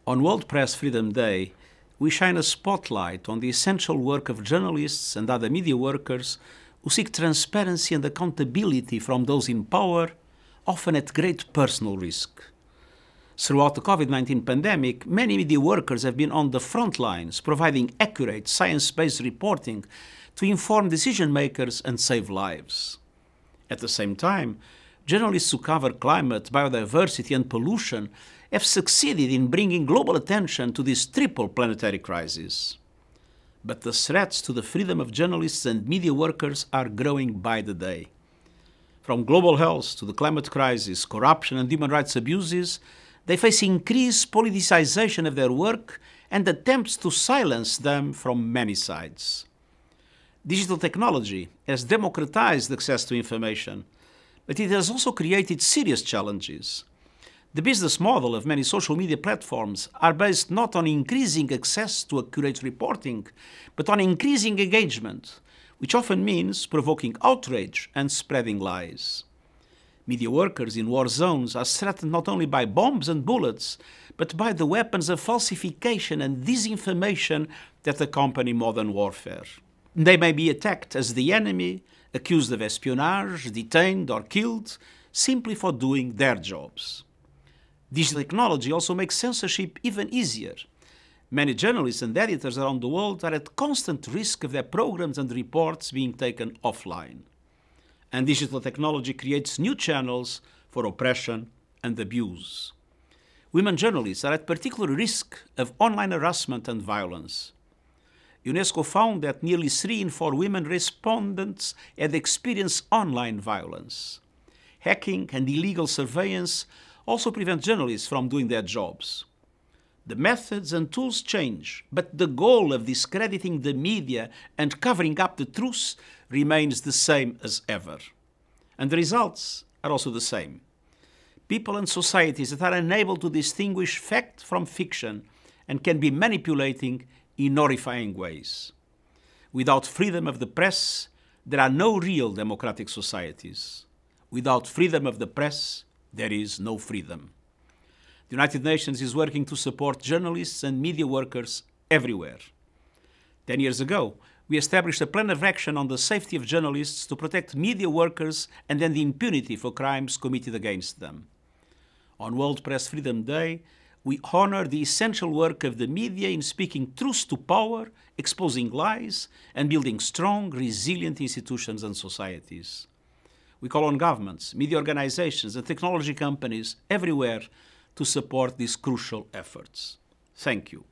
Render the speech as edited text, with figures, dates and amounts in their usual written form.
On World Press Freedom Day, we shine a spotlight on the essential work of journalists and other media workers who seek transparency and accountability from those in power, often at great personal risk. Throughout the COVID-19 pandemic, many media workers have been on the front lines, providing accurate, science-based reporting to inform decision makers and save lives. At the same time, journalists who cover climate, biodiversity and pollution have succeeded in bringing global attention to this triple planetary crisis. But the threats to the freedom of journalists and media workers are growing by the day. From global health to the climate crisis, corruption and human rights abuses, they face increased politicization of their work and attempts to silence them from many sides. Digital technology has democratized access to information, but it has also created serious challenges. The business model of many social media platforms are based not on increasing access to accurate reporting, but on increasing engagement, which often means provoking outrage and spreading lies. Media workers in war zones are threatened not only by bombs and bullets, but by the weapons of falsification and disinformation that accompany modern warfare. They may be attacked as the enemy, accused of espionage, detained or killed, simply for doing their jobs. Digital technology also makes censorship even easier. Many journalists and editors around the world are at constant risk of their programs and reports being taken offline. And digital technology creates new channels for oppression and abuse. Women journalists are at particular risk of online harassment and violence. UNESCO found that nearly 3 in 4 women respondents had experienced online violence. Hacking and illegal surveillance also prevent journalists from doing their jobs. The methods and tools change, but the goal of discrediting the media and covering up the truth remains the same as ever. And the results are also the same. People and societies that are unable to distinguish fact from fiction and can be manipulating in horrifying ways. Without freedom of the press, there are no real democratic societies. Without freedom of the press, there is no freedom. The United Nations is working to support journalists and media workers everywhere. 10 years ago, we established a plan of action on the safety of journalists to protect media workers and end the impunity for crimes committed against them. On World Press Freedom Day, we honor the essential work of the media in speaking truth to power, exposing lies, and building strong, resilient institutions and societies. We call on governments, media organizations, and technology companies everywhere to support these crucial efforts. Thank you.